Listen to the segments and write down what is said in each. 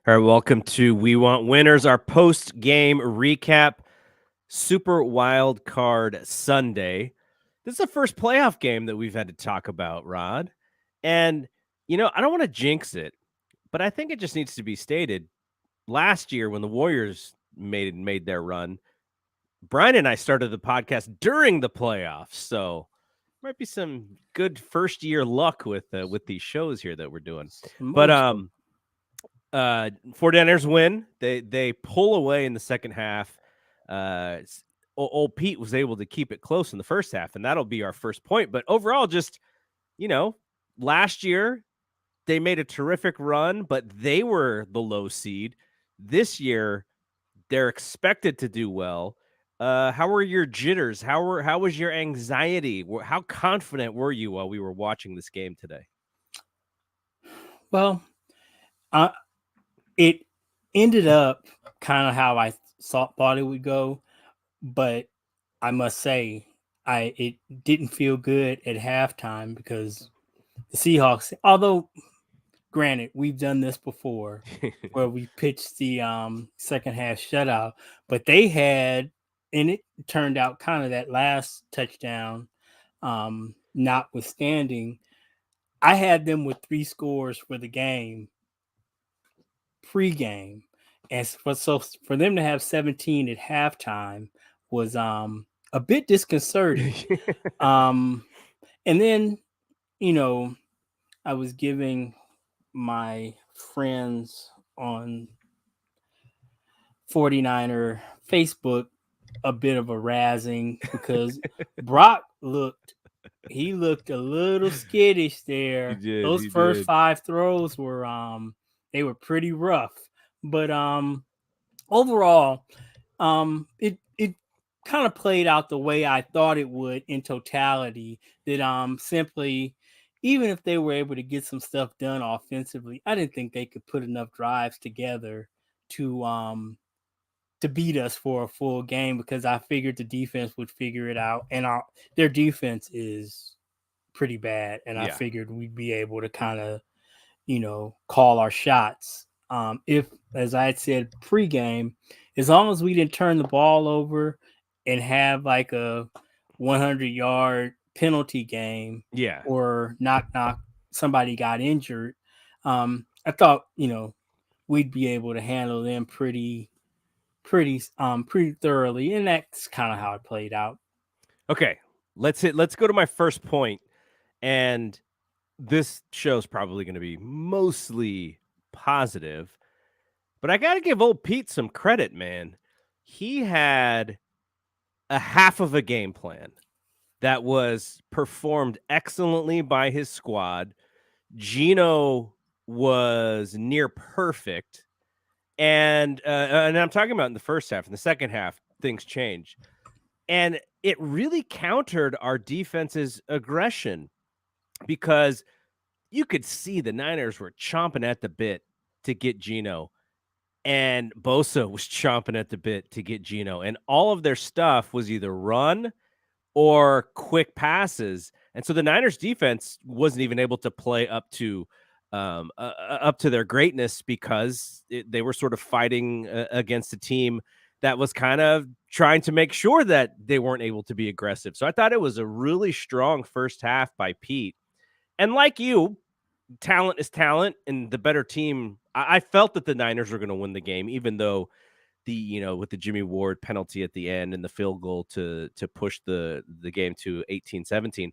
All right, welcome to We Want Winners, our post-game recap, Super Wild Card Sunday. This is the first playoff game that we've had to talk about, Rod. And, I don't want to jinx it, but I think it just needs to be stated. Last year, when the Warriors made their run, Brian and I started the podcast during the playoffs, so might be some good first-year luck with these shows here that we're doing. But 49ers win. They pull away in the second half. Old Pete was able to keep it close in the first half, and that'll be our first point. But overall, just, last year they made a terrific run, but they were the low seed. This year, they're expected to do well. How were your jitters? How was your anxiety? How confident were you while we were watching this game today? Well, it ended up kind of how I thought it would go, but I must say it didn't feel good at halftime because the Seahawks, although granted we've done this before where we pitched the second half shutout, but they had, and it turned out kind of that last touchdown notwithstanding, I had them with 3 scores for the game pre-game, and for them to have 17 at halftime was a bit disconcerting. And then I was giving my friends on 49er Facebook a bit of a razzing because Brock looked a little skittish there. Those first 5 throws were they were pretty rough, but overall, it kind of played out the way I thought it would in totality. That simply, even if they were able to get some stuff done offensively, I didn't think they could put enough drives together to beat us for a full game because I figured the defense would figure it out, and their defense is pretty bad, and I figured we'd be able to kind of call our shots. If, as I had said pregame, as long as we didn't turn the ball over and have like a 100-yard penalty game, or knock somebody got injured, I thought we'd be able to handle them pretty thoroughly, and that's kind of how it played out. Okay, let's go to my first point, and this show's probably going to be mostly positive, but I got to give old Pete some credit, man. He had a half of a game plan that was performed excellently by his squad. Geno was near perfect, and I'm talking about in the first half. In the second half, things changed, and it really countered our defense's aggression, because you could see the Niners were chomping at the bit to get Geno, and Bosa was chomping at the bit to get Geno, and all of their stuff was either run or quick passes. And so the Niners defense wasn't even able to play up to their greatness because they were sort of fighting against a team that was kind of trying to make sure that they weren't able to be aggressive. So I thought it was a really strong first half by Pete. And like you, talent is talent, and the better team. I felt that the Niners were going to win the game, even though with the Jimmy Ward penalty at the end and the field goal to push the game to 18-17.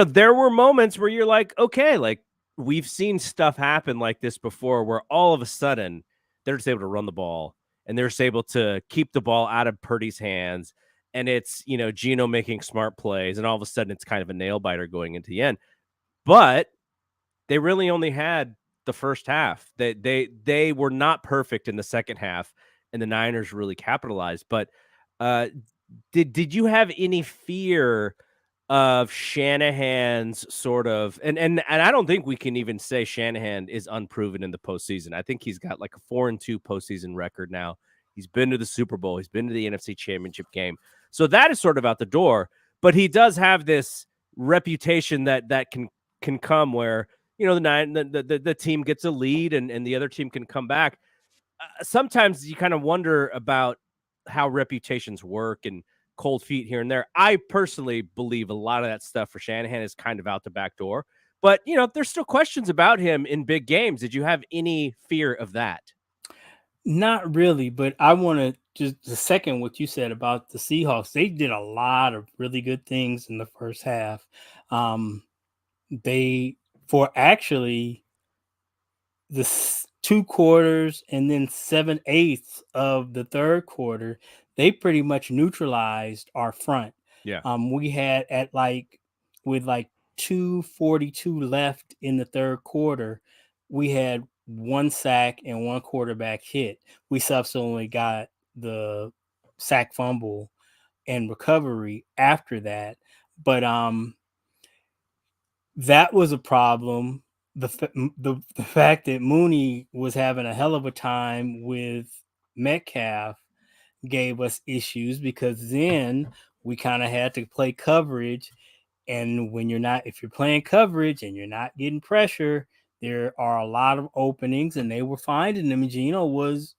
There were moments where you're like, okay, like we've seen stuff happen like this before, where all of a sudden they're just able to run the ball and they're just able to keep the ball out of Purdy's hands. And it's, Geno making smart plays, and all of a sudden it's kind of a nail biter going into the end. But they really only had the first half. They were not perfect in the second half, and the Niners really capitalized. But did you have any fear of Shanahan's sort of, and I don't think we can even say Shanahan is unproven in the postseason. I think he's got like a 4-2 postseason record now. He's been to the Super Bowl. He's been to the NFC Championship game. So that is sort of out the door. But he does have this reputation that can come where the team gets a lead and the other team can come back. Sometimes you kind of wonder about how reputations work and cold feet here and there. I personally believe a lot of that stuff for Shanahan is kind of out the back door. But, there's still questions about him in big games. Did you have any fear of that? Not really, but I want to just the second what you said about the Seahawks. They did a lot of really good things in the first half. They for actually the 2 quarters and then 7/8 of the third quarter, they pretty much neutralized our front. Yeah. We had with 2:42 left in the third quarter, we had 1 sack and 1 quarterback hit. We subsequently got the sack fumble and recovery after that. But that was a problem. The fact that Mooney was having a hell of a time with Metcalf gave us issues because then we kind of had to play coverage. And if you're playing coverage and you're not getting pressure, there are a lot of openings and they were finding them. And Gino was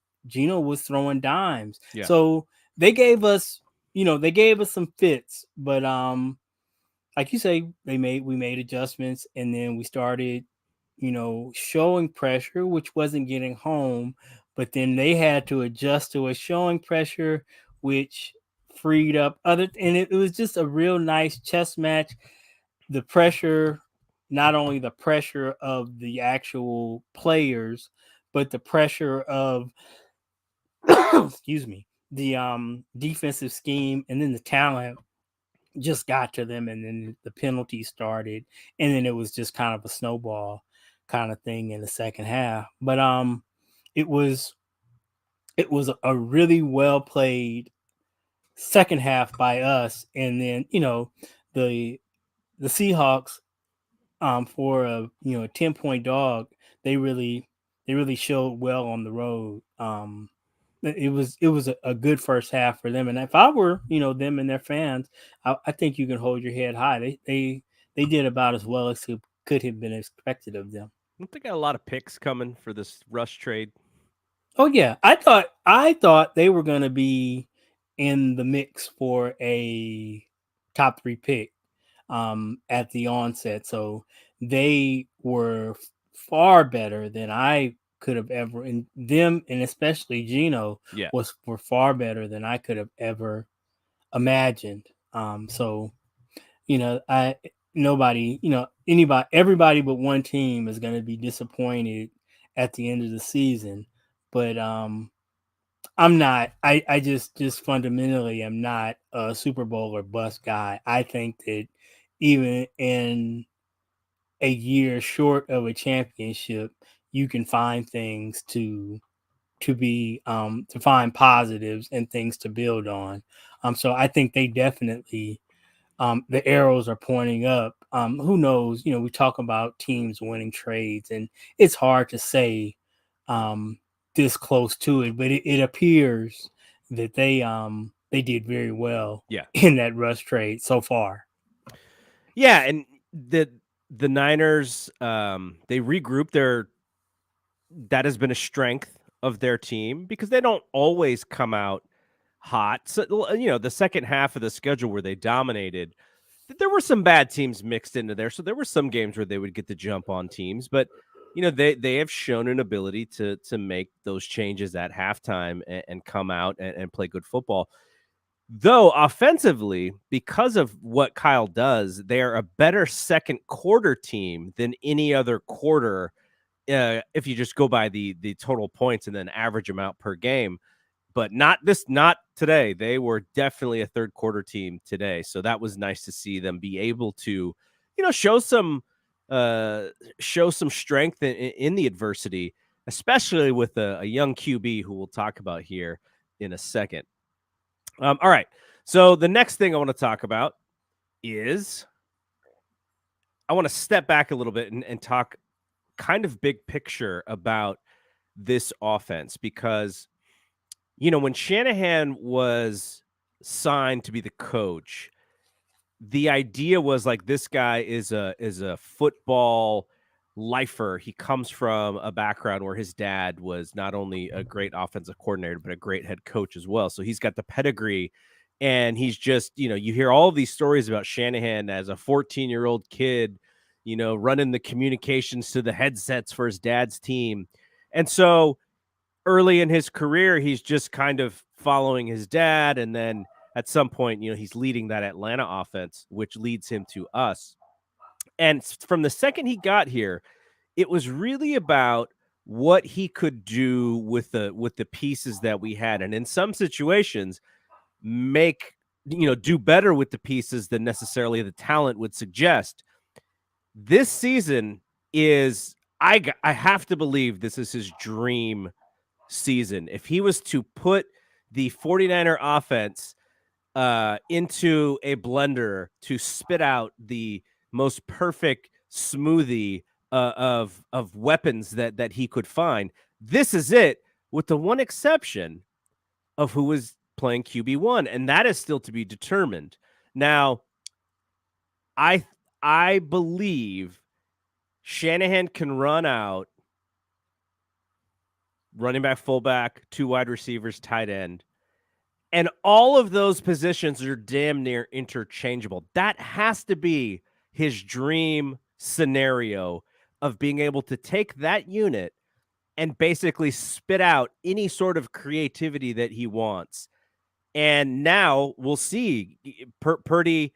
throwing dimes. Yeah. So they gave us some fits, but like you say, we made adjustments and then we started, showing pressure, which wasn't getting home, but then they had to adjust to a showing pressure, which freed up and it was just a real nice chess match. The pressure, not only the pressure of the actual players, but the pressure of excuse me, the defensive scheme and then the talent just got to them, and then the penalty started, and then it was just kind of a snowball kind of thing in the second half. But it was a really well played second half by us, and then the Seahawks for a 10-point dog, they really showed well on the road. It was a good first half for them, and if I were them and their fans, I think you can hold your head high. They did about as well as could have been expected of them. I think got a lot of picks coming for this rush trade. Oh yeah, I thought they were going to be in the mix for a top 3 pick at the onset, so they were far better than I could have ever, and them and especially Gino were far better than I could have ever imagined. So everybody but one team is going to be disappointed at the end of the season, but I'm not. I just fundamentally am not a Super Bowl or bust guy. I think that even in a year short of a championship, you can find things to find positives and things to build on. So I think they definitely the arrows are pointing up. Who knows? We talk about teams winning trades, and it's hard to say this close to it, but it appears that they did very well in that rush trade so far. Yeah, and the Niners they regrouped that has been a strength of their team because they don't always come out hot. So the second half of the schedule where they dominated, there were some bad teams mixed into there. So there were some games where they would get the jump on teams, but they have shown an ability to make those changes at halftime and come out and play good football. Though offensively, because of what Kyle does, they are a better second quarter team than any other quarter. If you just go by the total points and then average them out per game, but not today. They were definitely a third quarter team today. So that was nice to see them be able to, show some strength in the adversity, especially with a young QB who we'll talk about here in a second. All right. So the next thing I want to talk about is I want to step back a little bit and talk kind of big picture about this offense because, when Shanahan was signed to be the coach, the idea was like this guy is a football lifer. He comes from a background where his dad was not only a great offensive coordinator, but a great head coach as well. So he's got the pedigree, and he's just, you hear all these stories about Shanahan as a 14-year-old kid, running the communications to the headsets for his dad's team. And so early in his career, he's just kind of following his dad. And then at some point, he's leading that Atlanta offense, which leads him to us. And from the second he got here, it was really about what he could do with the pieces that we had. And in some situations, do better with the pieces than necessarily the talent would suggest. This season is, I have to believe this is his dream season. If he was to put the 49er offense into a blender to spit out the most perfect smoothie of weapons that he could find, this is it, with the one exception of who is playing QB1, and that is still to be determined. Now, I believe Shanahan can run out running back, fullback, 2 wide receivers, tight end. And all of those positions are damn near interchangeable. That has to be his dream scenario of being able to take that unit and basically spit out any sort of creativity that he wants. And now we'll see. Purdy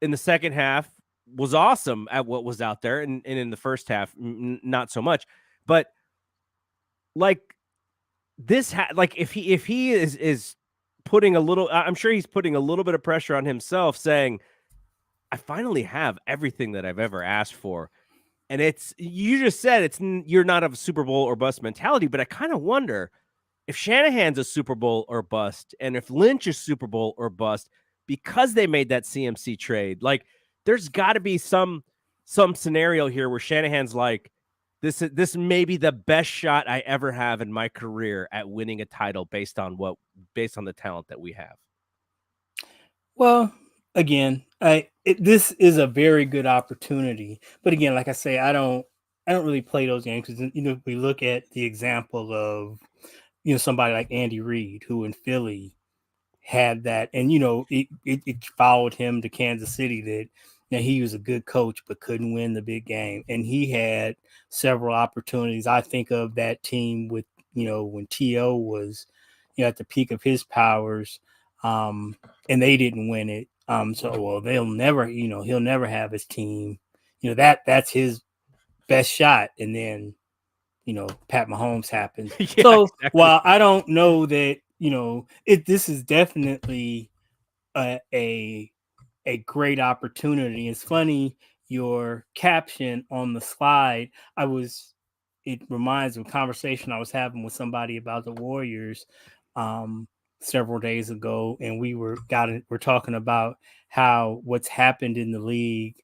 in the second half was awesome at what was out there. And in the first half, not so much. But like this, if he is putting a little, I'm sure he's putting a little bit of pressure on himself, saying, I finally have everything that I've ever asked for. And you just said you're not of a Super Bowl or bust mentality, but I kind of wonder if Shanahan's a Super Bowl or bust, and if Lynch is Super Bowl or bust, because they made that CMC trade. Like, there's got to be some scenario here where Shanahan's like, this may be the best shot I ever have in my career at winning a title based on the talent that we have. Well, again, this is a very good opportunity, but again, like I say, I don't really play those games because we look at the example of somebody like Andy Reid, who in Philly had that, and it followed him to Kansas City. That he was a good coach but couldn't win the big game, and he had several opportunities. I think of that team with when T.O. was at the peak of his powers, and they didn't win it. They'll never, he'll never have his team. That's his best shot, and then Pat Mahomes happens. Yeah, so exactly. While I don't know that this is definitely a great opportunity. It's funny, your caption on the slide, it reminds of a conversation I was having with somebody about the Warriors several days ago, and we're talking about how what's happened in the league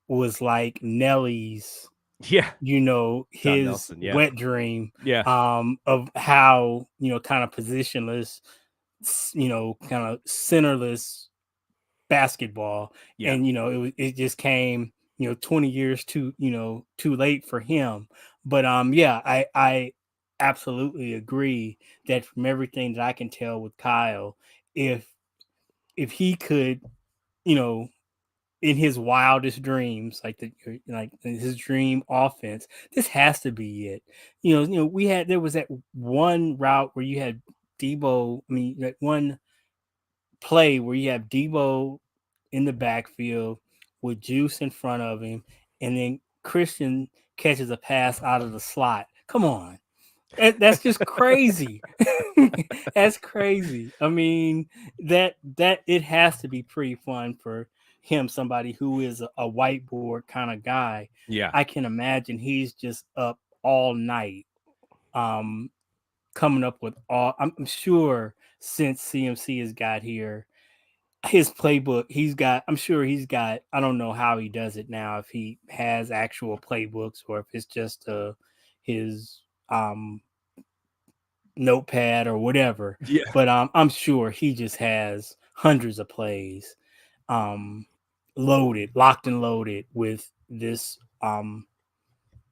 was like Nelly's his Nelson, wet dream of how kind of positionless, kind of centerless basketball. And it just came 20 years too late for him. But I absolutely agree that from everything that I can tell with Kyle, if he could in his wildest dreams, like his dream offense, this has to be it. There was that one route where you had Deebo. I mean, that one play where you have Deebo in the backfield with Juice in front of him, and then Christian catches a pass out of the slot. Come on. That's just crazy. That's crazy. I mean, that it has to be pretty fun for him, somebody who is a whiteboard kind of guy. Yeah. I can imagine he's just up all night coming up with I'm sure since CMC has got here, his playbook, I'm sure he's got, I don't know how he does it now, if he has actual playbooks or if it's just his notepad or whatever. Yeah. But I'm sure he just has hundreds of plays locked and loaded with this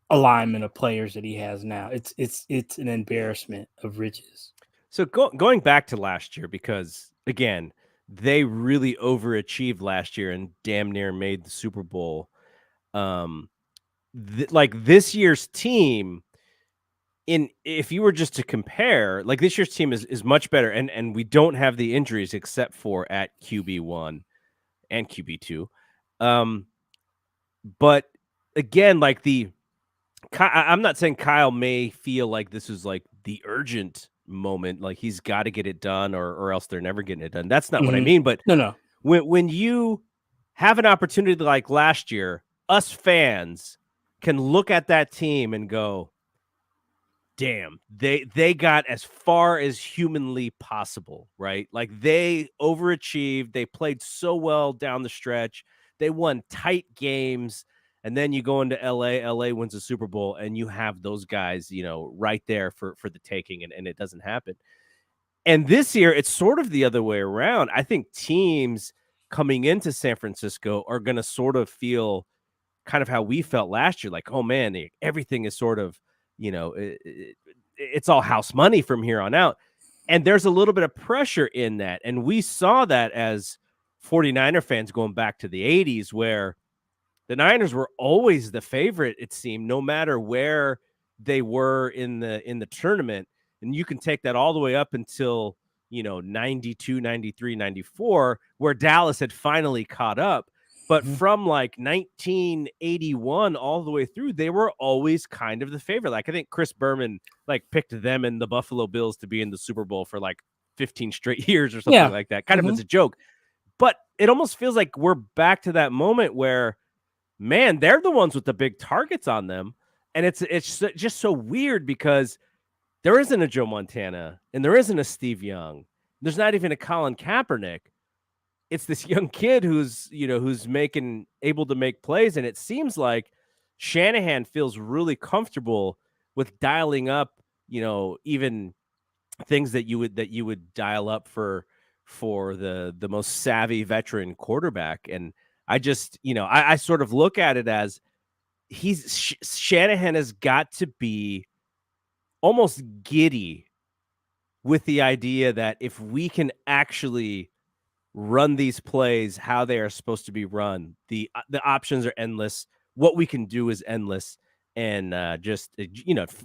alignment of players that he has now. It's an embarrassment of riches. So going back to last year, because again, they really overachieved last year and damn near made the Super Bowl. Like this year's team, if you were just to compare, like this year's team is much better, and we don't have the injuries except for at QB1 and QB2. But again, like I'm not saying Kyle may feel like this is like the urgent moment, like he's got to get it done, or else they're never getting it done. That's not what I mean. But no, when you have an opportunity like last year, us fans can look at that team and go, damn, they got as far as humanly possible, right? Like they overachieved, they played so well down the stretch, they won tight games, and then you go into LA wins a Super Bowl, and you have those guys, right there for the taking, and it doesn't happen. And this year, it's sort of the other way around. I think teams coming into San Francisco are going to sort of feel kind of how we felt last year, like, oh man, everything is sort of, it's all house money from here on out. And there's a little bit of pressure in that. And we saw that as 49er fans going back to the 80s, where the Niners were always the favorite, it seemed, no matter where they were in the tournament. And you can take that all the way up until, 92, 93, 94, where Dallas had finally caught up. But from like 1981 all the way through, they were always kind of the favorite. Like I think Chris Berman like picked them and the Buffalo Bills to be in the Super Bowl for like 15 straight years or something like that, kind of as a joke. But it almost feels like we're back to that moment where, man, they're the ones with the big targets on them. And it's just so weird because there isn't a Joe Montana and there isn't a Steve Young. There's not even a Colin Kaepernick. It's this young kid who's able to make plays. And it seems like Shanahan feels really comfortable with dialing up, even things that you would dial up for the most savvy veteran quarterback. And I just, I sort of look at it as Shanahan has got to be almost giddy with the idea that if we can actually run these plays how they are supposed to be run, the options are endless. What we can do is endless. And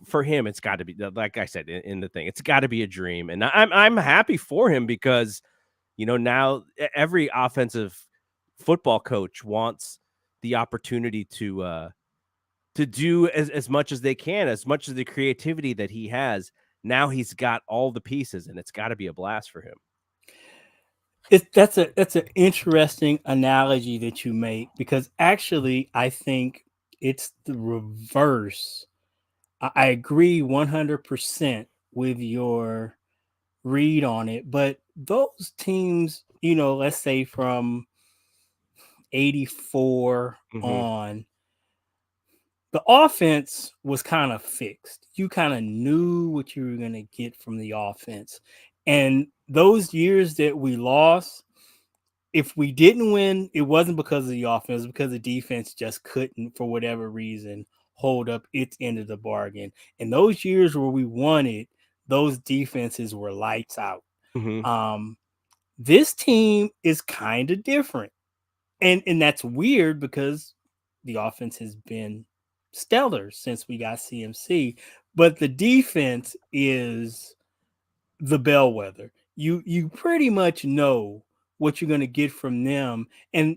for him, it's got to be, like I said in the thing, it's got to be a dream. And I'm happy for him because, now every offensive football coach wants the opportunity to do as much as they can, as much as the creativity that he has. Now he's got all the pieces, and it's got to be a blast for him. That's an interesting analogy that you make, because actually I think it's the reverse. I agree 100% with your read on it, but those teams, let's say from 84 on, the offense was kind of fixed. You kind of knew what you were going to get from the offense. And those years that we lost, if we didn't win, it wasn't because of the offense, it was because the defense just couldn't, for whatever reason, hold up its end of the bargain. And those years where we won it, those defenses were lights out. This team is kind of different. And that's weird because the offense has been stellar since we got CMC, but the defense is the bellwether. You pretty much know what you're going to get from them. And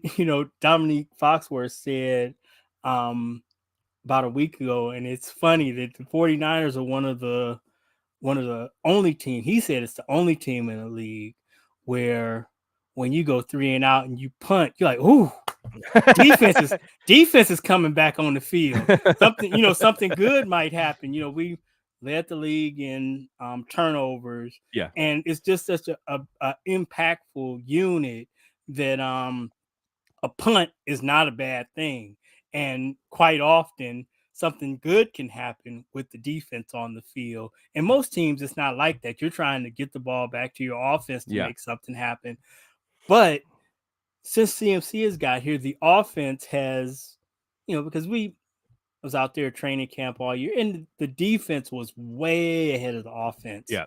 Dominique Foxworth said about a week ago, and it's funny that the 49ers are one of the only team, he said it's the only team in the league where when you go 3 and out and you punt, you're like, ooh, defense is coming back on the field. Something good might happen. We led the league in turnovers. Yeah. And it's just such a impactful unit that a punt is not a bad thing. And quite often something good can happen with the defense on the field. And most teams, it's not like that. You're trying to get the ball back to your offense to make something happen. But since CMC has got here, the offense has, because we was out there training camp all year, and the defense was way ahead of the offense. Yeah.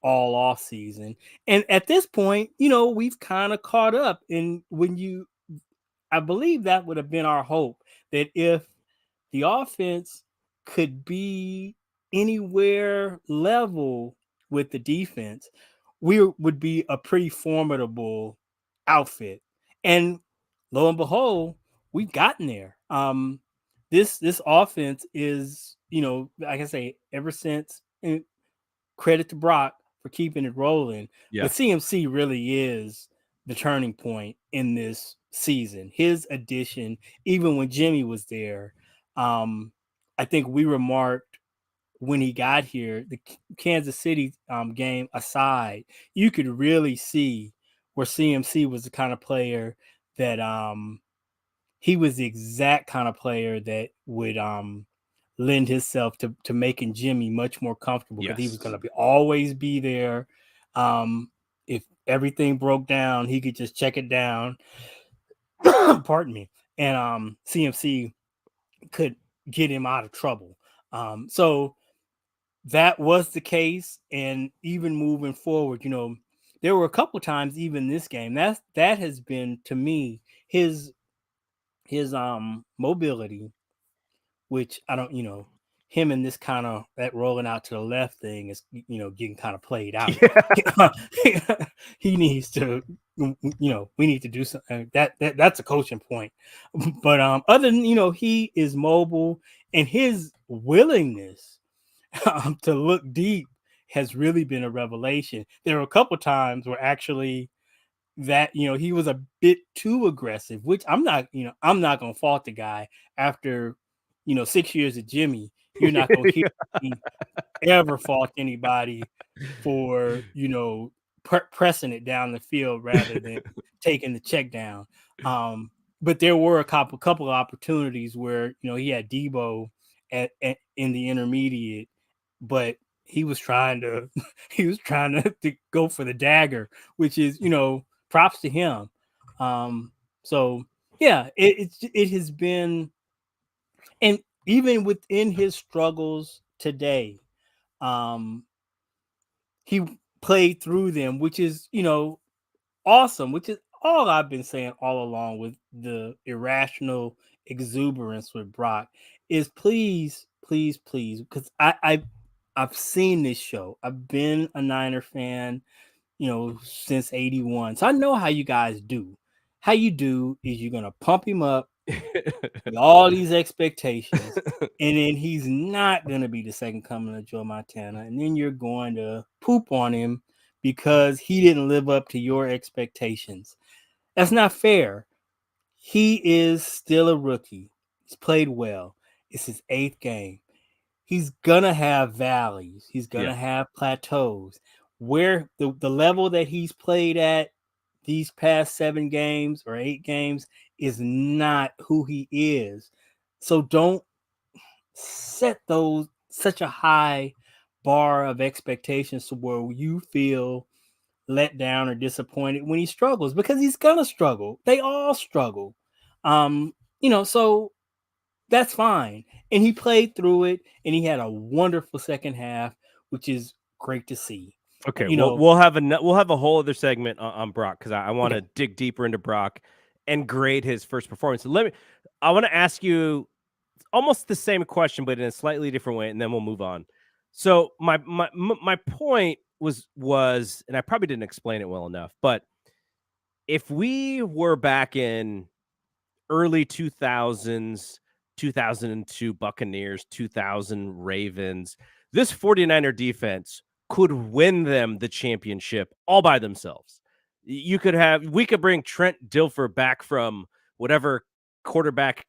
All off season. And at this point, we've kind of caught up. And I believe that would have been our hope, that if the offense could be anywhere level with the defense, we would be a pretty formidable outfit. And lo and behold, we've gotten there. This offense is, like I say, ever since, credit to Brock for keeping it rolling. Yeah. But CMC really is the turning point in this season. His addition, even when Jimmy was there, I think we remarked when he got here, the Kansas City game aside, you could really see where CMC was the kind of player that he was the exact kind of player that would lend himself to making Jimmy much more comfortable, because he was going to always be there. If everything broke down, he could just check it down. Pardon me. And CMC could get him out of trouble. So that was the case. And even moving forward, there were a couple of times, even this game, that has been, to me, his mobility, which I don't, him and this kind of that rolling out to the left thing is, getting kind of played out. Yeah. He needs to, we need to do something. That's a coaching point. But other than, he is mobile, and his willingness to look deep has really been a revelation. There were a couple times where actually that, he was a bit too aggressive, which I'm not going to fault the guy after, 6 years of Jimmy. You're not going to hear me ever fault anybody for, pressing it down the field rather than taking the check down. But there were a couple of opportunities where, he had Deebo in the intermediate, but he was trying to go for the dagger, which is, props to him. So yeah, it has been, and even within his struggles today, he played through them, which is, awesome, which is all I've been saying all along with the irrational exuberance with Brock is please, because I've seen this show. I've been a Niner fan, since 81. So I know how you guys do. How you do is you're going to pump him up with all these expectations, and then he's not going to be the second coming of Joe Montana. And then you're going to poop on him because he didn't live up to your expectations. That's not fair. He is still a rookie. He's played well. It's his 8th game. He's going to have valleys. He's going to have plateaus. Where the level that he's played at these past 7 games or 8 games is not who he is. So don't set such a high bar of expectations to where you feel let down or disappointed when he struggles, because he's gonna struggle. They all struggle. So that's fine. And he played through it, and he had a wonderful second half, which is great to see. Okay, we'll have a whole other segment on Brock, because I want to dig deeper into Brock and grade his first performance. So I want to ask you almost the same question, but in a slightly different way, and then we'll move on. So my point was, and I probably didn't explain it well enough, but if we were back in early 2000s, 2002 Buccaneers, 2000 Ravens, this 49er defense could win them the championship all by themselves. We could bring Trent Dilfer back from whatever quarterback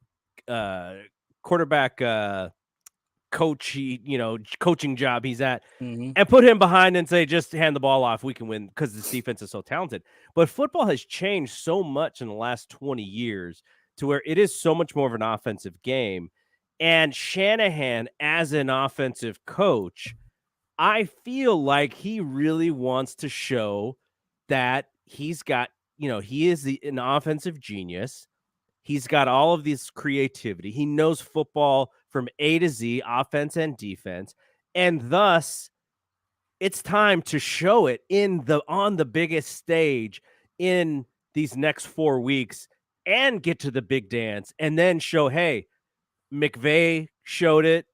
coaching job he's at, and put him behind and say, just hand the ball off, we can win, because this defense is so talented. But football has changed so much in the last 20 years to where it is so much more of an offensive game. And Shanahan, as an offensive coach, I feel like he really wants to show that he's got, he is an offensive genius, He's got all of this creativity. He knows football from A to Z, offense and defense. And thus, it's time to show it on the biggest stage in these next 4 weeks and get to the big dance and then show, hey, McVay showed it.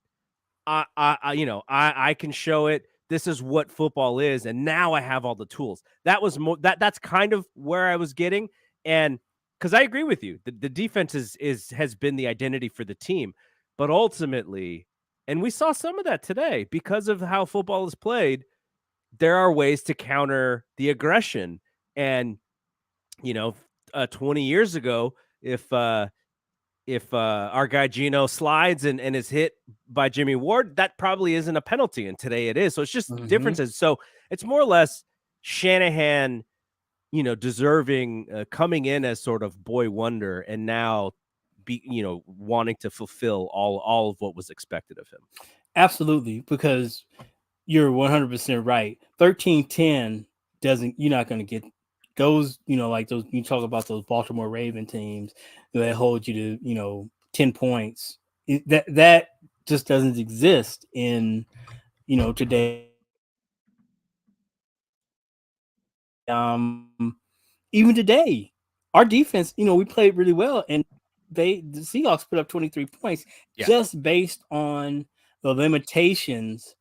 I can show it. This is what football is, and now I have all the tools. That's kind of where I was getting, and because I agree with you, the defense has been the identity for the team, but ultimately, and we saw some of that today because of how football is played. There are ways to counter the aggression, and 20 years ago, if our guy Gino slides and is hit by Jimmy Ward, that probably isn't a penalty. And today it is. So it's just differences. So it's more or less Shanahan, deserving coming in as sort of boy wonder and now wanting to fulfill all of what was expected of him. Absolutely. Because you're 100% right. 13-10 you're not going to get those, like those, you talk about those Baltimore Raven teams that hold you to, 10 points. That just doesn't exist in, today. Even today, our defense, we played really well, and the Seahawks put up 23 points just based on the limitations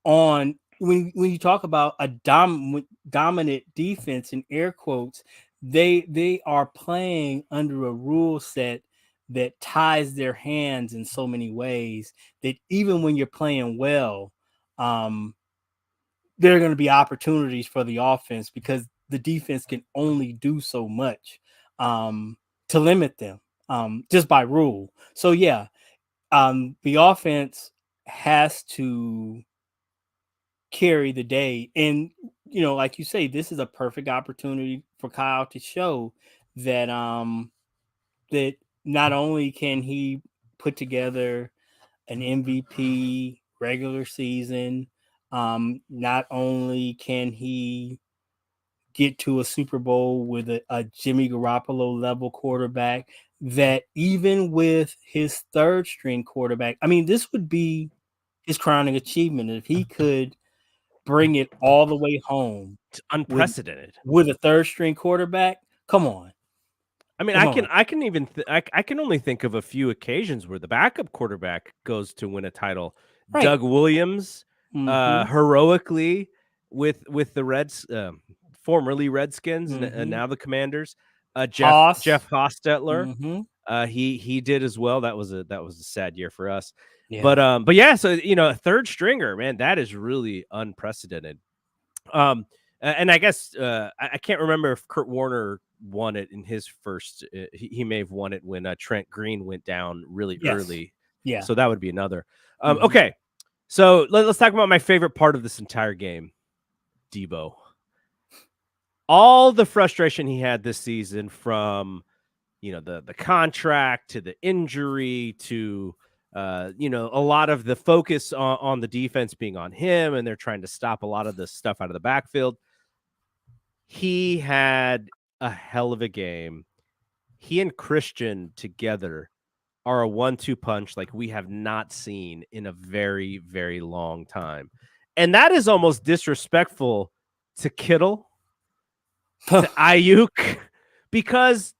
on when you talk about a dominant defense in air quotes, they are playing under a rule set that ties their hands in so many ways that even when you're playing well, there are going to be opportunities for the offense because the defense can only do so much to limit them just by rule. So the offense has to carry the day. And, like you say, this is a perfect opportunity for Kyle to show that that not only can he put together an MVP regular season, not only can he get to a Super Bowl with a Jimmy Garoppolo level quarterback, that even with his third string quarterback, I mean, this would be his crowning achievement if he could bring it all the way home. It's unprecedented with a third string quarterback. Come on. I mean, I can only think of a few occasions where the backup quarterback goes to win a title. Right. Doug Williams, heroically with the formerly Redskins and now the Commanders. Jeff Hostetler, he did as well. That was a sad year for us. Yeah. But yeah, so a third stringer, man, that is really unprecedented. And I guess I can't remember if Kurt Warner won it in his first. He may have won it when Trent Green went down really early. Yeah. So that would be another. Okay. So let's talk about my favorite part of this entire game, Deebo. All the frustration he had this season from, the contract to the injury to, a lot of the focus on the defense being on him, and they're trying to stop a lot of the stuff out of the backfield. He had a hell of a game. He and Christian together are a 1-2 punch like we have not seen in a very, very long time. And that is almost disrespectful to Kittle, to Ayuk, because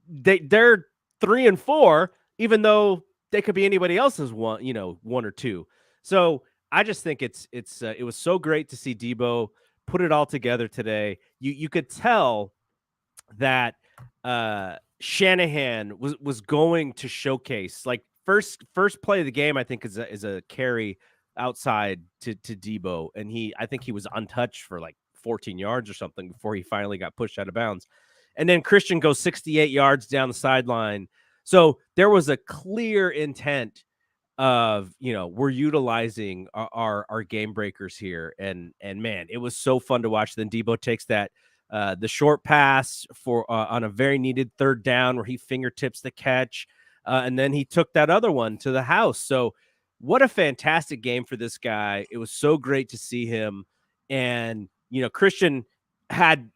they're 3 and 4, even though they could be anybody else's 1 or 2. So I just think it was so great to see Deebo put it all together today. You could tell that Shanahan was going to showcase, like, first play of the game, I think is a carry outside to Deebo, and I think he was untouched for like 14 yards or something before he finally got pushed out of bounds. And then Christian goes 68 yards down the sideline. So there was a clear intent of, we're utilizing our game breakers here. And man, it was so fun to watch. Then Deebo takes that the short pass for on a very needed third down where he fingertips the catch. And then he took that other one to the house. So what a fantastic game for this guy. It was so great to see him. And, Christian had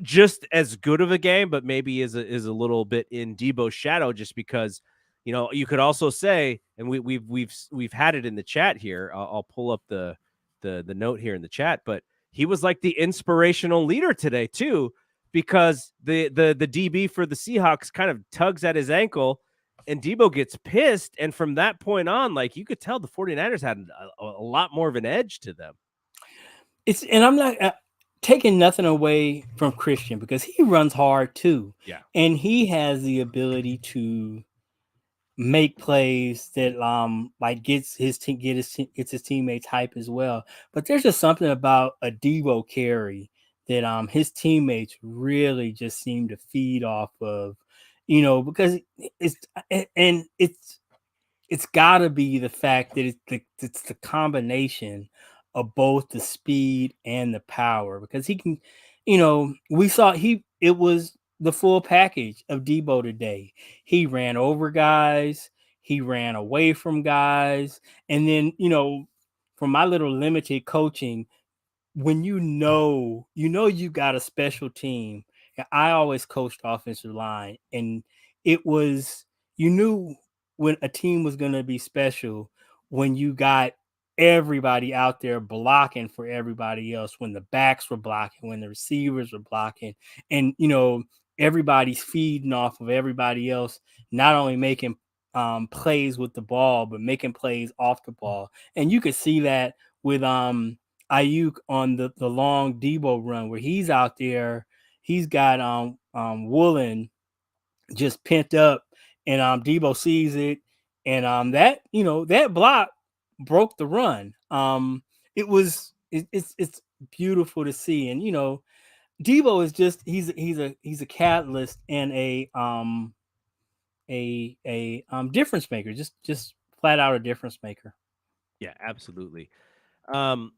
just as good of a game, but maybe is a little bit in Deebo's shadow, just because, you could also say, and we've had it in the chat here. I'll pull up the note here in the chat, but he was like the inspirational leader today too, because the DB for the Seahawks kind of tugs at his ankle, and Deebo gets pissed, and from that point on, like, you could tell the 49ers had a lot more of an edge to them. And I'm not taking nothing away from Christian, because he runs hard too. Yeah. And he has the ability to make plays that like gets his teammates hype as well. But there's just something about a Deebo carry that his teammates really just seem to feed off of, because it's got to be the fact that it's the combination of both the speed and the power, because he can, we saw it was the full package of Deebo today. He ran over guys, he ran away from guys, and then, from my little limited coaching, when you got a special team. I always coached offensive line, and it was, you knew when a team was going to be special when you got everybody out there blocking for everybody else, when the backs were blocking, when the receivers were blocking, and everybody's feeding off of everybody else, not only making plays with the ball, but making plays off the ball. And you could see that with Ayuk on the long Deebo run, where he's out there, he's got Woolen just pent up, and Deebo sees it, and that block broke the run. It's beautiful to see, and Deebo is just he's a catalyst and a difference maker, just flat out a difference maker. Yeah, absolutely. I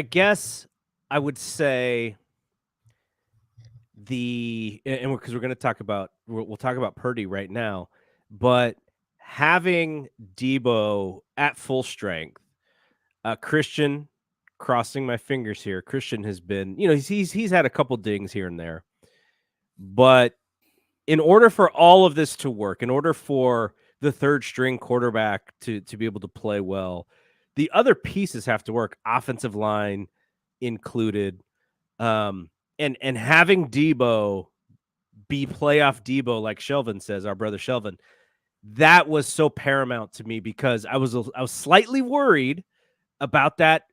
guess I would say and because we're going to talk about, we'll talk about Purdy right now, but having Deebo at full strength, Christian, crossing my fingers here, Christian has been, he's had a couple dings here and there, but in order for all of this to work, in order for the third string quarterback to be able to play well, the other pieces have to work, offensive line included. And having Deebo be playoff Deebo, like Shelvin says, our brother Shelvin, that was so paramount to me, because I was slightly worried about that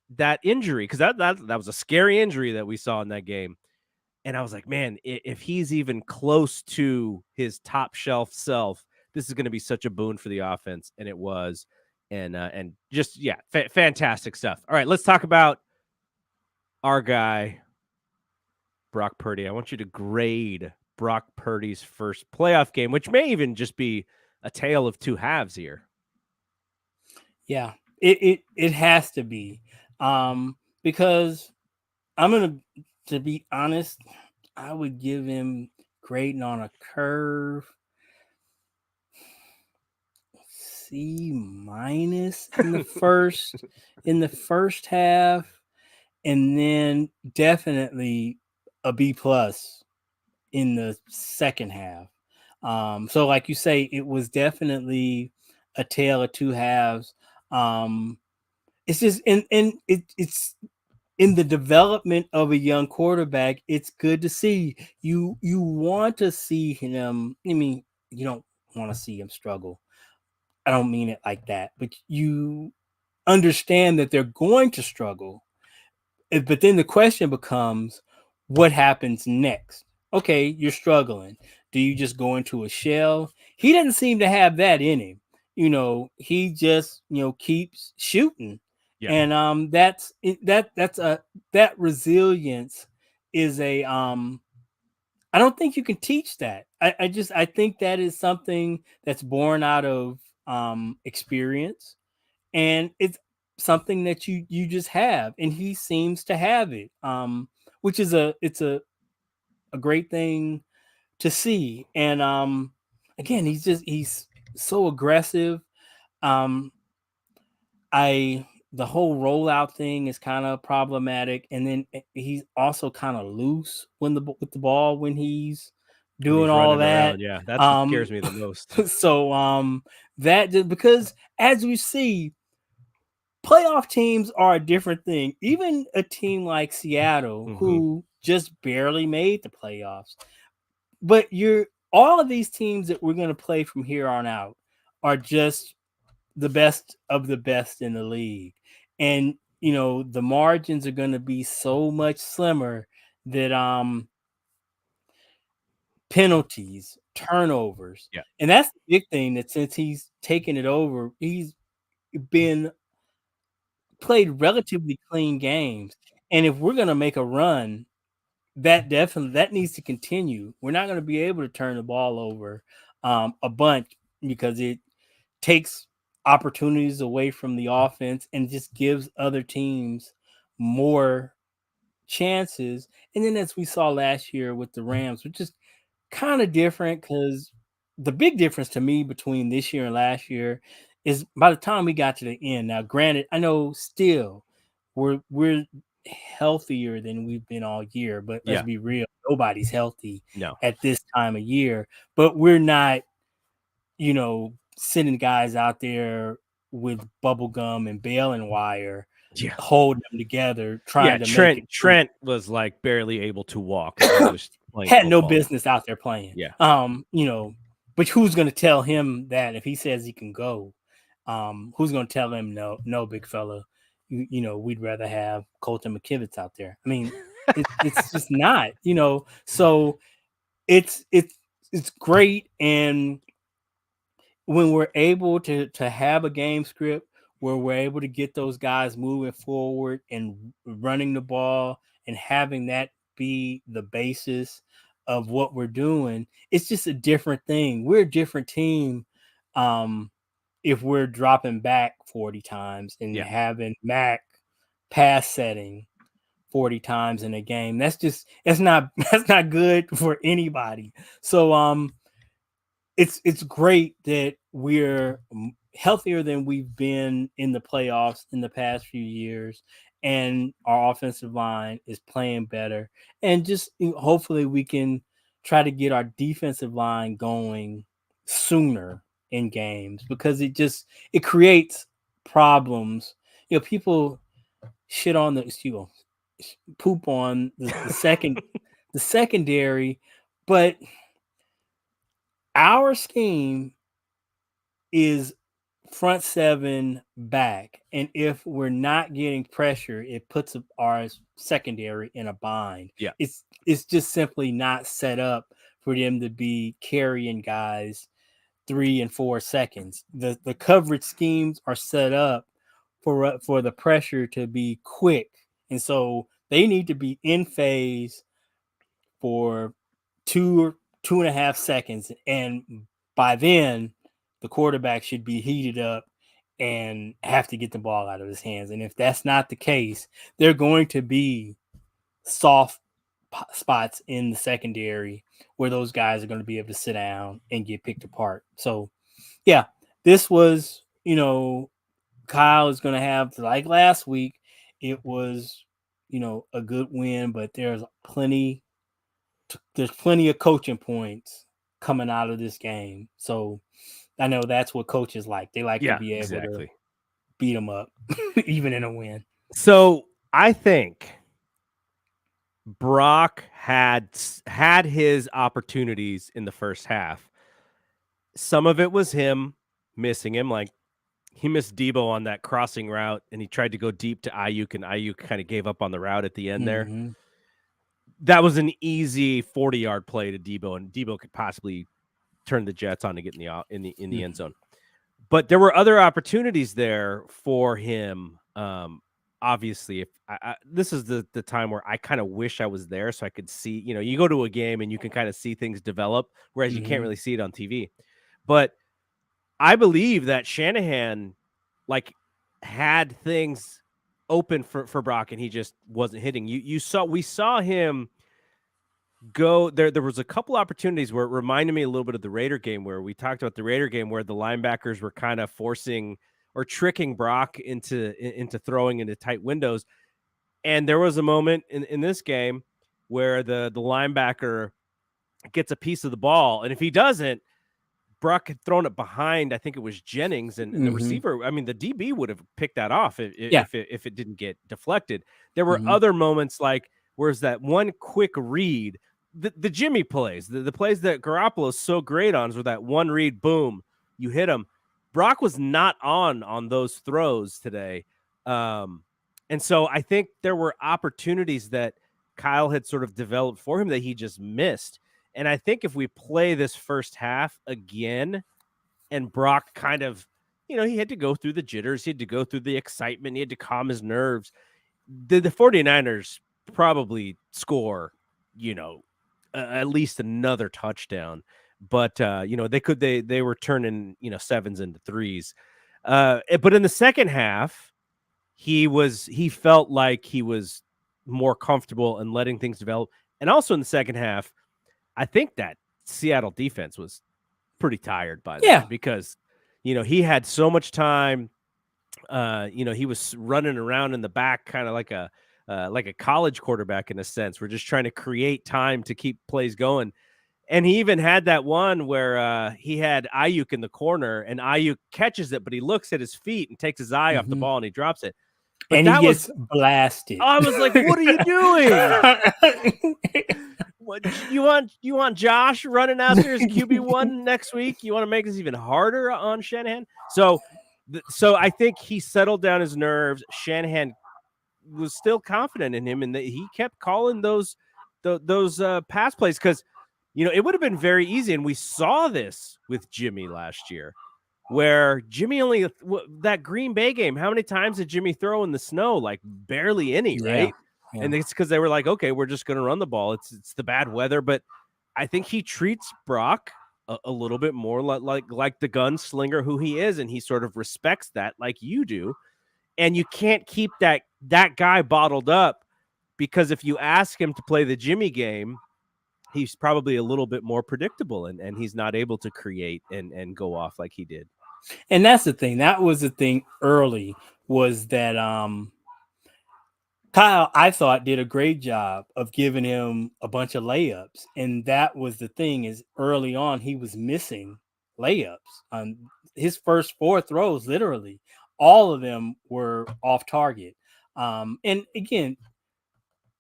injury, because that was a scary injury that we saw in that game. And I was like, man, if he's even close to his top shelf self, this is going to be such a boon for the offense. And it was. And just, yeah, fantastic stuff. All right, let's talk about our guy, Brock Purdy. I want you to grade Brock Purdy's first playoff game, which may even just be a tale of two halves here. Yeah, it has to be, because to be honest, I would give him grading on a curve C- in the first half, and then definitely a B+ in the second half. So like you say, it was definitely a tale of two halves. It's just it's in the development of a young quarterback. It's good to see. You want to see him. I mean, you don't want to see him struggle. I don't mean it like that, but you understand that they're going to struggle. But then the question becomes, what happens next? Okay, you're struggling. Do you just go into a shell? He doesn't seem to have that in him. He just, keeps shooting. Yeah. And that resilience is I don't think you can teach that. I think that is something that's born out of experience, and it's something that you just have, and he seems to have it, which is a great thing to see. And again, he's so aggressive. I the whole rollout thing is kind of problematic, and then he's also kind of loose with the ball when he's doing all that. Around, yeah, that's what scares me the most. So that just because as we see, playoff teams are a different thing. Even a team like Seattle, who just barely made the playoffs, but all of these teams that we're going to play from here on out are just the best of the best in the league. And, the margins are going to be so much slimmer that penalties, turnovers. Yeah. And that's the big thing, that since he's taken it over, he's been played relatively clean games. And if we're going to make a run, that needs to continue. We're not going to be able to turn the ball over a bunch, because it takes opportunities away from the offense and just gives other teams more chances. And then, as we saw last year with the Rams, which is kind of different, because the big difference to me between this year and last year is by the time we got to the end. Now, granted, I know still we're healthier than we've been all year, but let's be real, nobody's healthy at this time of year. But we're not, sending guys out there with bubble gum and baling wire, holding them together, trying to make it. Trent was like barely able to walk. Had no business out there playing. Yeah. But who's going to tell him that if he says he can go? Who's going to tell him no, big fella? We'd rather have Colton McKivitz out there. I mean, it's just not. So it's great, and when we're able to have a game script where we're able to get those guys moving forward and running the ball and having that be the basis of what we're doing, it's just a different thing. We're a different team if we're dropping back 40 times and having Mac pass setting 40 times in a game. That's not good for anybody. So it's great that we're healthier than we've been in the playoffs in the past few years, and our offensive line is playing better, and just hopefully we can try to get our defensive line going sooner in games, because it creates problems. People shit on poop on the secondary, but our scheme is front seven back, and if we're not getting pressure, it puts our secondary in a bind. Yeah, it's just simply not set up for them to be carrying guys 3 and 4 seconds. The coverage schemes are set up for the pressure to be quick, and so they need to be in phase for 2.5 seconds, and by then the quarterback should be heated up and have to get the ball out of his hands. And if that's not the case, they're going to be soft spots in the secondary where those guys are going to be able to sit down and get picked apart. So yeah, this was, Kyle is going to have, like last week, it was, a good win, but there's plenty of coaching points coming out of this game. So I know that's what coaches like. They like to be able to beat them up, even in a win. So I think Brock had his opportunities in the first half. Some of it was him missing him. Like, he missed Deebo on that crossing route, and he tried to go deep to Ayuk, and Ayuk kind of gave up on the route at the end there. That was an easy 40-yard play to Deebo, and Deebo could possibly turn the Jets on to get in the end zone. But there were other opportunities there for him. Obviously, if this is the time where I kind of wish I was there so I could see, you go to a game and you can kind of see things develop, whereas you can't really see it on TV. But I believe that Shanahan had things open for Brock, and he just wasn't hitting. We saw him go there. There was a couple opportunities where it reminded me a little bit of the Raider game, where we talked about the Raider game, where the linebackers were kind of forcing tricking Brock into throwing into tight windows. And there was a moment in this game where the linebacker gets a piece of the ball, and if he doesn't, Brock had thrown it behind, I think it was Jennings, and the receiver, I mean, the DB would have picked that off if it didn't get deflected. There were other moments like, where's that one quick read, the Jimmy plays, the plays that Garoppolo is so great on, is with that one read, boom, you hit him. Brock was not on those throws today. And so I think there were opportunities that Kyle had sort of developed for him that he just missed. And I think if we play this first half again and Brock kind of, he had to go through the jitters, he had to go through the excitement, he had to calm his nerves. The 49ers probably score, at least another touchdown. But, they were turning, sevens into threes. But in the second half, he felt like he was more comfortable and letting things develop. And also in the second half, I think that Seattle defense was pretty tired by that because, he had so much time. He was running around in the back, kind of like a college quarterback in a sense. We're just trying to create time to keep plays going. And he even had that one where he had Ayuk in the corner, and Ayuk catches it, but he looks at his feet and takes his eye off the ball and he drops it. But and he gets blasted. I was like, what are you doing? What, you want Josh running out there as QB1 next week? You want to make this even harder on Shanahan? So I think he settled down his nerves. Shanahan was still confident in him, and he kept calling those pass plays because, it would have been very easy. And we saw this with Jimmy last year, where Jimmy only that Green Bay game, how many times did Jimmy throw in the snow? Like barely any, right? Yeah. And it's because they were like, okay, we're just going to run the ball. It's the bad weather. But I think he treats Brock a little bit more like the gunslinger who he is. And he sort of respects that like you do. And you can't keep that guy bottled up, because if you ask him to play the Jimmy game, he's probably a little bit more predictable and he's not able to create and go off like he did. And that's the thing. That was the thing early, was that Kyle, I thought, did a great job of giving him a bunch of layups. And that was the thing, is early on, he was missing layups. His first 4 throws, literally, all of them were off target. And again,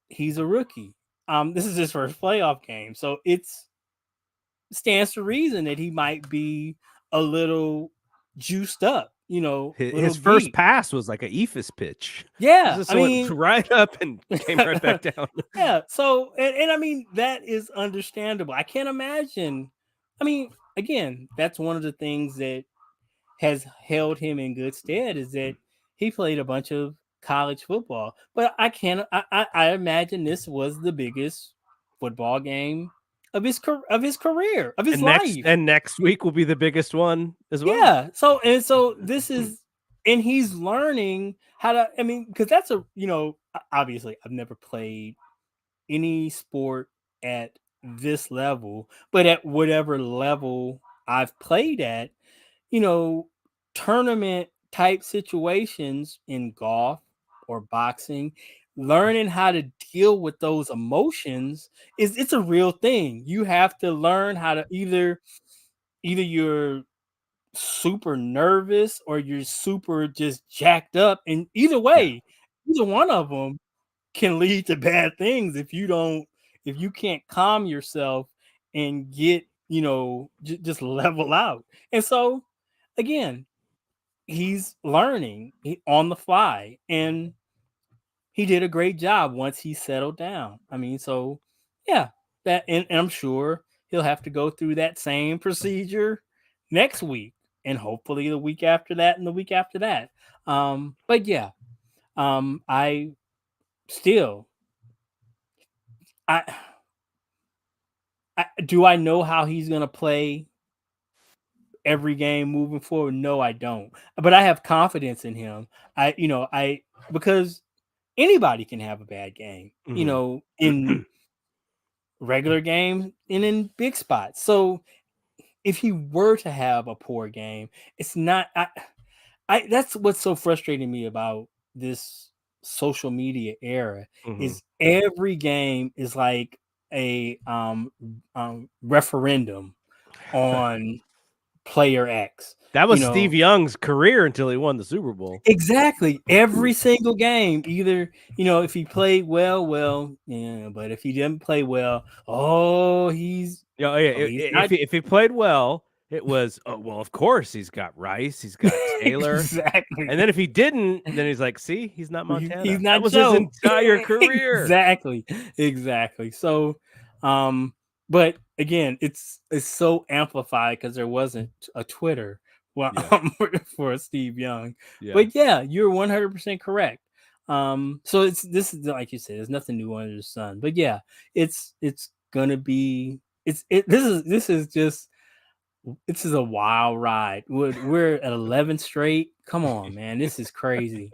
he's a rookie. This is his first playoff game. So it stands to reason that he might be a little juiced up. His first pass was like an Ephus pitch. Yeah, I mean, right up and came right back down. Yeah, so and I mean, that is understandable. I can't imagine. I mean, again, that's one of the things that has held him in good stead, is that he played a bunch of college football. But I imagine this was the biggest football game of his career, of his life. And next week will be the biggest one as well. Yeah. So this is, and he's learning how to, I mean, because that's obviously I've never played any sport at this level, but at whatever level I've played at, tournament type situations in golf or boxing, learning how to deal with those emotions it's a real thing. You have to learn how to either you're super nervous or you're super just jacked up, and either way, either one of them can lead to bad things if you can't calm yourself and get just level out. And so again, he's learning on the fly, and he did a great job once he settled down. I mean, so yeah, that, and I'm sure he'll have to go through that same procedure next week, and hopefully the week after that, and the week after that. But yeah, I still, do I know how he's gonna play every game moving forward? No, I don't. But I have confidence in him. Because anybody can have a bad game, in regular games and in big spots. So if he were to have a poor game, it's not, That's what's so frustrating me about this social media era is every game is like a referendum on player X. That was Steve Young's career until he won the Super Bowl. Exactly. Every single game, either, if he played well, yeah, but if he didn't play well, he's if he played well, it was, well, of course he's got Rice, he's got Taylor. Exactly. And then if he didn't, then he's like, see, he's not Montana. He's not that was Joe. his entire career. Exactly. So, but again, it's so amplified because there wasn't a Twitter for Steve Young. Yeah. But yeah, you're 100% correct. So this is like you said, there's nothing new under the sun. But yeah, it's gonna be this is a wild ride. We're at 11 straight. Come on, man, this is crazy.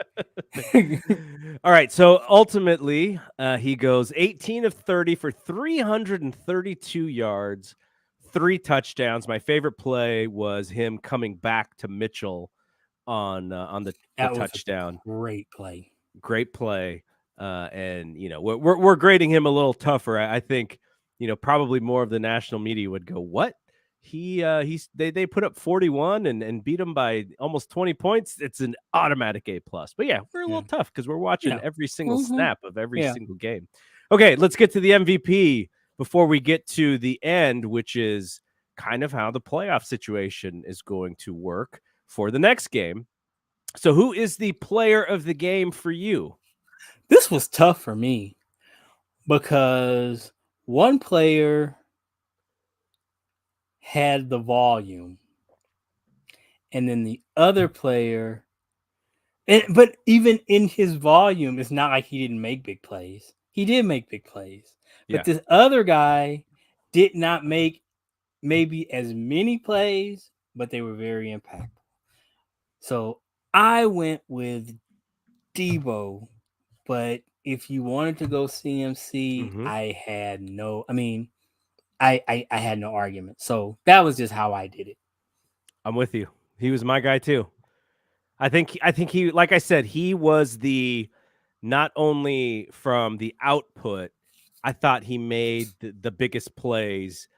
All right, so ultimately, he goes 18 of 30 for 332 yards, 3 touchdowns. My favorite play was him coming back to Mitchell on the touchdown. Great play. And we're grading him a little tougher. I think probably more of the national media would go, what? They put up 41 and beat him by almost 20 points. It's an automatic A+. But yeah, we're a little tough because we're watching every single snap of every single game. Okay, let's get to the MVP before we get to the end, which is kind of how the playoff situation is going to work for the next game. So who is the player of the game for you? This was tough for me because one player had the volume, and then the other player, but even in his volume, it's not like he didn't make big plays. He did make big plays, but this other guy did not make maybe as many plays, but they were very impactful. So I went with Deebo, but if you wanted to go CMC, I had no argument. So that was just how I did it. I'm with you. He was my guy too. I think he, like I said, he was not only from the output, I thought he made the biggest plays,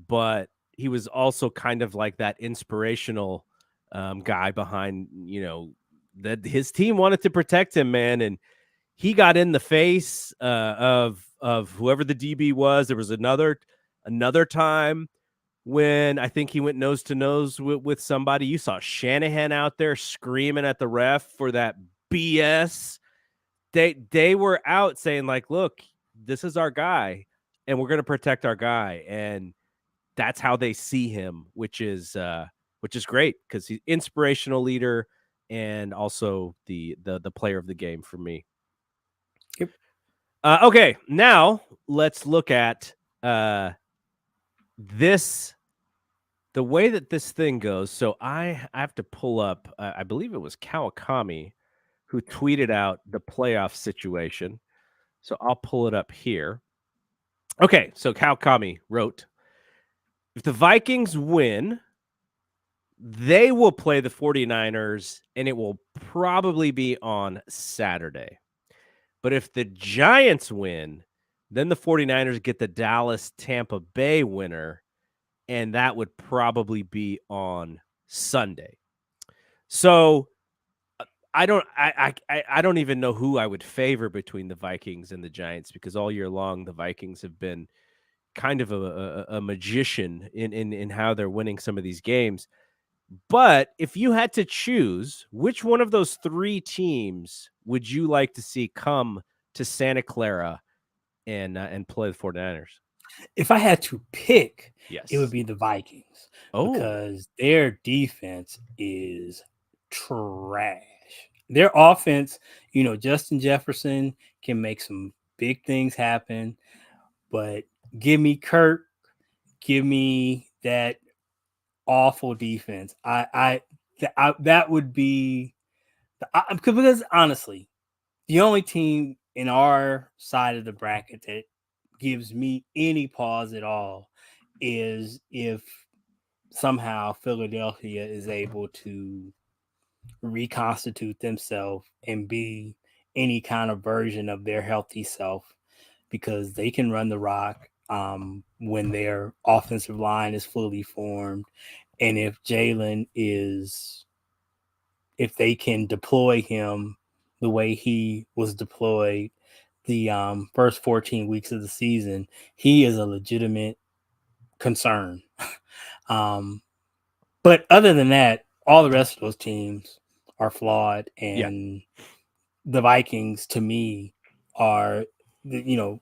but he was also kind of like that inspirational guy behind, that his team wanted to protect him, man. And he got in the face of whoever the DB was. There was another time when I think he went nose to nose with somebody. You saw Shanahan out there screaming at the ref for that BS. They were out saying like, look, this is our guy and we're going to protect our guy. And that's how they see him, which is great because he's inspirational leader and also the player of the game for me. Yep. Okay, now let's look at this, the way that this thing goes. So I have to pull up, I believe it was Kawakami who tweeted out the playoff situation. So I'll pull it up here. Okay, so Kawakami wrote, if the Vikings win, they will play the 49ers, and it will probably be on Saturday. But if the Giants win, then the 49ers get the Dallas-Tampa Bay winner, and that would probably be on Sunday. So I don't even know who I would favor between the Vikings and the Giants, because all year long the Vikings have been kind of a magician in how they're winning some of these games. But if you had to choose, which one of those 3 teams would you like to see come to Santa Clara and play the 49ers? If I had to pick, yes, it would be the Vikings because their defense is trash. Their offense, Justin Jefferson can make some big things happen, but give me Kirk, give me that awful defense. That would be because honestly, the only team in our side of the bracket that gives me any pause at all is if somehow Philadelphia is able to reconstitute themselves and be any kind of version of their healthy self, because they can run the rock when their offensive line is fully formed. And if they can deploy him the way he was deployed the first 14 weeks of the season, he is a legitimate concern. But other than that, all the rest of those teams are flawed, and the Vikings, to me, are, they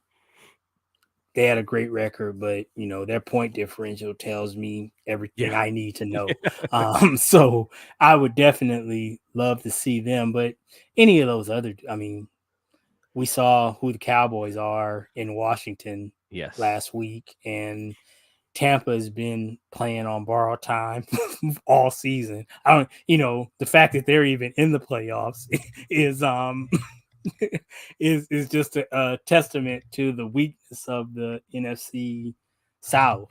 had a great record, but their point differential tells me everything I need to know. So I would definitely love to see them, but any of those other, we saw who the Cowboys are in Washington last week, and Tampa has been playing on borrowed time all season. The fact that they're even in the playoffs is is just a testament to the weakness of the NFC South,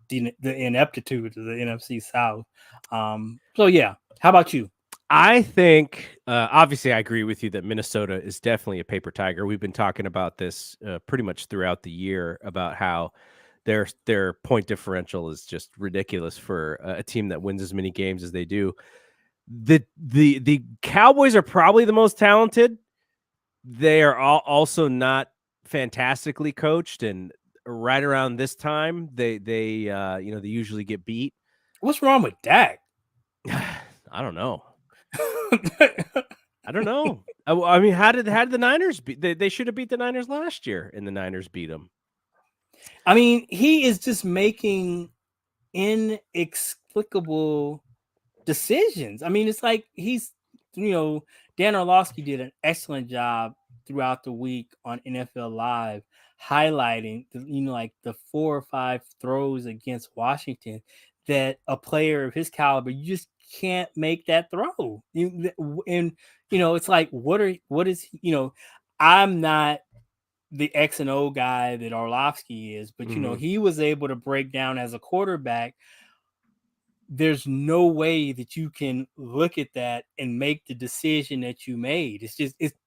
the ineptitude of the NFC South. So yeah, how about you? I think, obviously, I agree with you that Minnesota is definitely a paper tiger. We've been talking about this pretty much throughout the year about how their point differential is just ridiculous for a team that wins as many games as they do. The Cowboys are probably the most talented. They are also not fantastically coached, and right around this time, they usually get beat. What's wrong with Dak? I don't know. I don't know. I mean, how did the Niners beat? They should have beat the Niners last year, and the Niners beat them. I mean, he is just making inexplicable decisions. I mean, it's like he's, Dan Orlovsky did an excellent job throughout the week on NFL Live, highlighting like the 4 or 5 throws against Washington that a player of his caliber, you just can't make that throw. It's like, what is, I'm not the X and O guy that Orlovsky is, but he was able to break down as a quarterback. There's no way that you can look at that and make the decision that you made. It's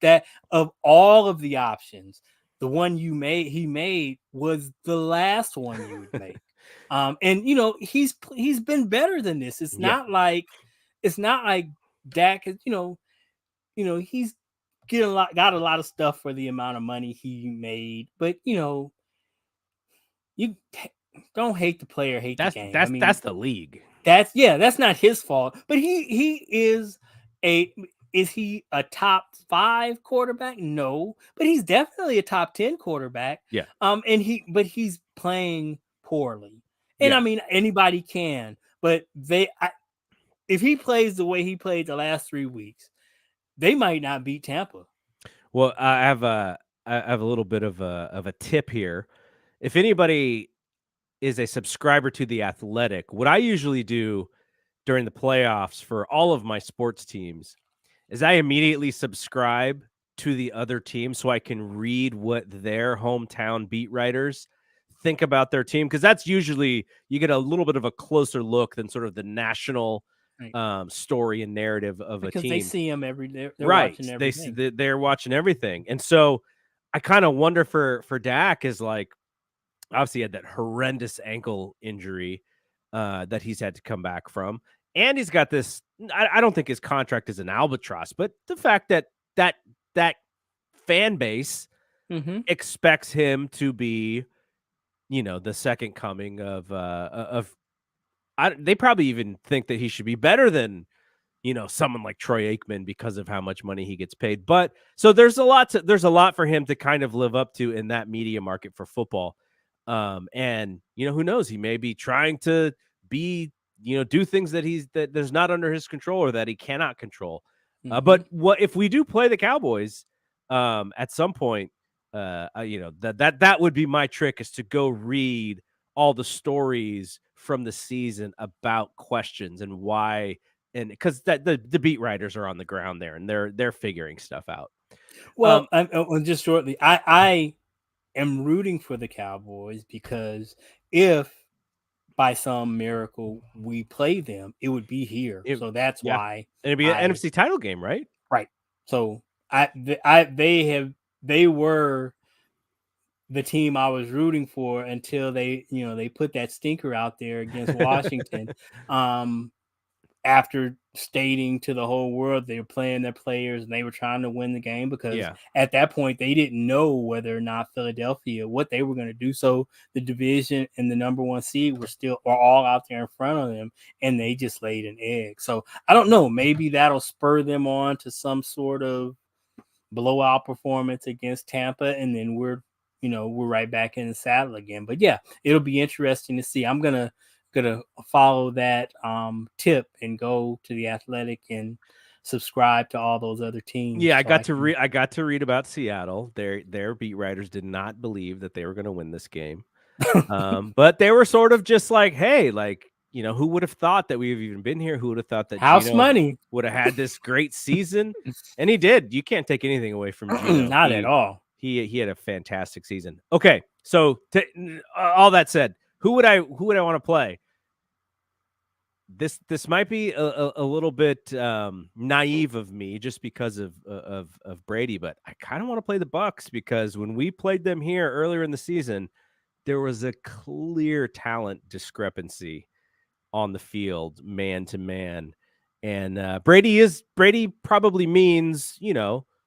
that of all of the options, the one he made was the last one you would make. And he's been better than this. It's not like Dak is, he's got a lot of stuff for the amount of money he made, but you don't hate the player, hate the game. That's the league. That's not his fault. But is he a top 5 quarterback? No, but he's definitely a top 10 quarterback. Yeah. But he's playing poorly. And I mean, anybody can, but if he plays the way he played the last 3 weeks, they might not beat Tampa. Well, I have a little bit of a tip here. If anybody is a subscriber to The Athletic, what I usually do during the playoffs for all of my sports teams is I immediately subscribe to the other team so I can read what their hometown beat writers think about their team, because that's usually, you get a little bit of a closer look than sort of the national story and narrative of a team. Because they see them every day. Right. They're watching everything. And so I kind of wonder for Dak, is like, obviously he had that horrendous ankle injury that he's had to come back from. And he's got this, I don't think his contract is an albatross, but the fact that fan base expects him to be, the second coming of they probably even think that he should be better than, someone like Troy Aikman because of how much money he gets paid. But so there's a lot for him to kind of live up to in that media market for football. And who knows, he may be trying to be, do things that there's not under his control or that he cannot control. But what if we do play the Cowboys at some point, that would be my trick, is to go read all the stories from the season about questions and why, and because the beat writers are on the ground there and they're figuring stuff out. Well, just shortly, I am rooting for the Cowboys, because if by some miracle we play them, it would be here. So that's why. And it'd be an NFC title game, right? Right. So they were the team I was rooting for until they put that stinker out there against Washington. After stating to the whole world they were playing their players and they were trying to win the game, because at that point they didn't know whether or not Philadelphia, what they were going to do. So the division and the number 1 seed were all out there in front of them, and they just laid an egg. So I don't know, maybe that'll spur them on to some sort of blowout performance against Tampa, and then we're right back in the saddle again. But yeah, it'll be interesting to see. I'm gonna follow that tip and go to The Athletic and subscribe to all those other teams. Yeah, I got to read about Seattle. Their beat writers did not believe that they were going to win this game. But they were sort of just like, hey, like, who would have thought that we've even been here? Who would have thought that House Money would have had this great season? And he did. You can't take anything away from Gino. Not at all. He had a fantastic season. Okay, so all that said, who would I want to play? This might be a little bit naive of me just because of Brady, but I kind of want to play the Bucks, because when we played them here earlier in the season, there was a clear talent discrepancy on the field, man to man, and Brady probably means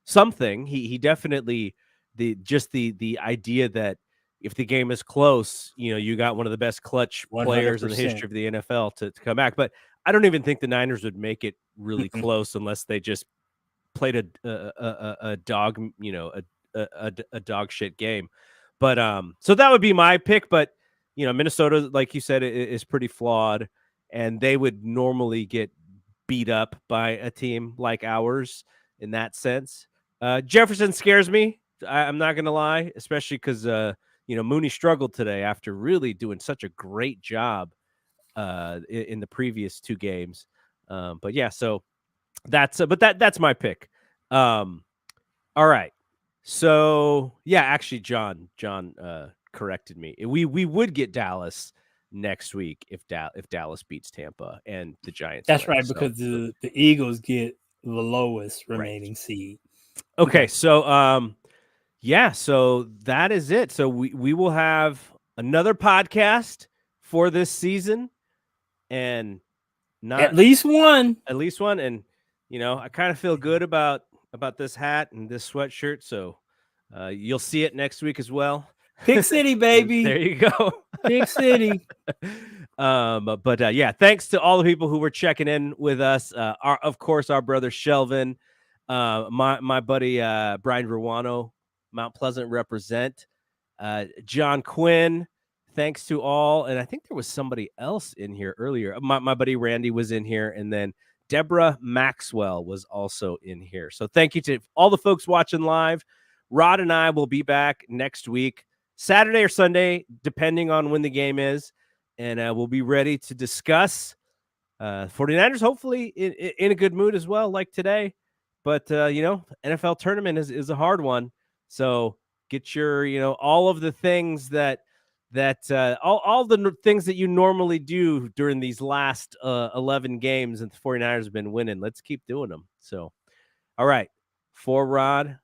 something. He definitely the idea that if the game is close, you got one of the best clutch 100%. Players in the history of the NFL to come back. But I don't even think the Niners would make it really close unless they just played a dog, a dog shit game. But so that would be my pick. But Minnesota, like you said, is pretty flawed, and they would normally get beat up by a team like ours in that sense. Jefferson scares me. I'm not gonna lie, especially because Mooney struggled today after really doing such a great job in the previous 2 games. But yeah, so that's my pick. All right. So yeah, actually, John corrected me. We would get Dallas next week if Dallas beats Tampa and the Giants. That's right, because the Eagles get the lowest remaining seed. Okay, so yeah, so that is it. So we will have another podcast for this season, and at least one. And I kind of feel good about this hat and this sweatshirt. So you'll see it next week as well. Pick City, baby. There you go. Pick City. But yeah, thanks to all the people who were checking in with us. Of course, our brother Shelvin, my buddy Brian Ruano, Mount Pleasant represent, John Quinn, thanks to all. And I think there was somebody else in here earlier. My buddy Randy was in here, and then Deborah Maxwell was also in here. So thank you to all the folks watching live. Rod and I will be back next week, Saturday or Sunday, depending on when the game is. And we'll be ready to discuss 49ers, hopefully in a good mood as well, like today. But, NFL tournament is a hard one. So get your, all of the things that all the things that you normally do during these last 11 games and the 49ers have been winning. Let's keep doing them. So, all right. For Rod,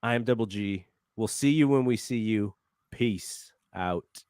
I'm Double G. We'll see you when we see you. Peace out.